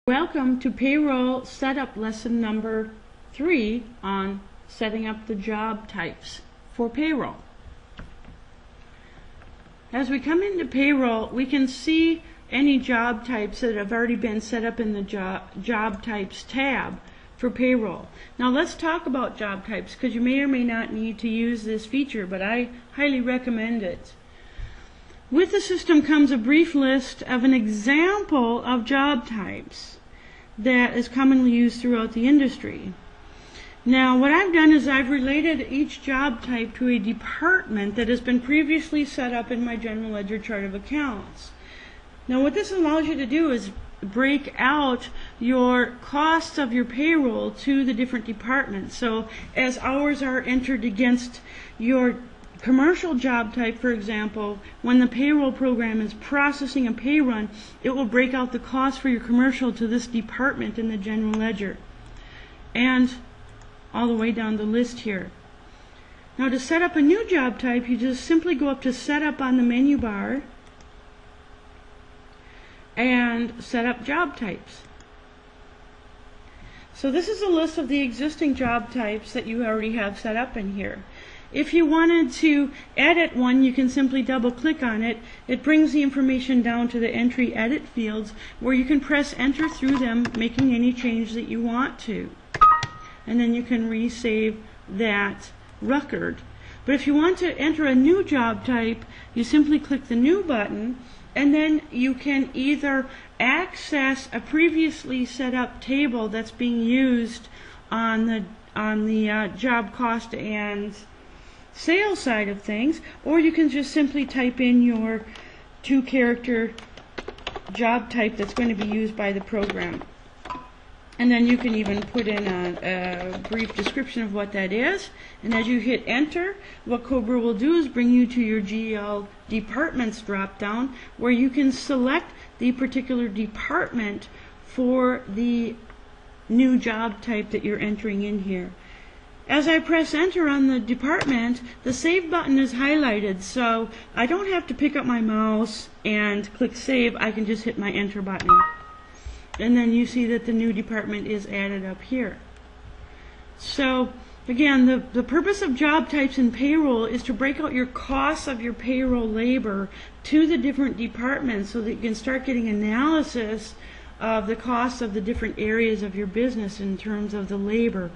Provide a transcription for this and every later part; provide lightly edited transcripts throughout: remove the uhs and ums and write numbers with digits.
Welcome to Payroll Setup Lesson number 3 on setting up the job types for payroll. As we come into payroll, we can see any job types that have already been set up in the job types tab for payroll. Now let's talk about job types, because you may or may not need to use this feature, but I highly recommend it. With the system comes a brief list of an example of job types that is commonly used throughout the industry. Now what I've done is I've related each job type to a department that has been previously set up in my general ledger chart of accounts. Now what this allows you to do is break out your costs of your payroll to the different departments. So as hours are entered against your commercial job type, for example, when the payroll program is processing a pay run, it will break out the cost for your commercial to this department in the general ledger, and all the way down the list here. Now to set up a new job type, you just simply go up to Setup on the menu bar and set up job types. So this is a list of the existing job types that you already have set up in here. If you wanted to edit one, you can simply double click on it. It brings the information down to the entry edit fields where you can press enter through them, making any change that you want to. And then you can resave that record. But if you want to enter a new job type, you simply click the new button, and then you can either access a previously set up table that's being used on the job cost and sales side of things, or you can just simply type in your 2-character job type that's going to be used by the program. And then you can even put in a brief description of what that is. And as you hit enter, what Cobra will do is bring you to your GL departments drop down, where you can select the particular department for the new job type that you're entering in here. As I press enter on the department, the save button is highlighted, so I don't have to pick up my mouse and click save. I can just hit my enter button. And then you see that the new department is added up here. So again, the purpose of job types in payroll is to break out your costs of your payroll labor to the different departments so that you can start getting analysis of the costs of the different areas of your business in terms of the labor.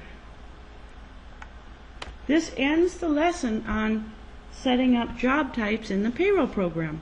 This ends the lesson on setting up job types in the payroll program.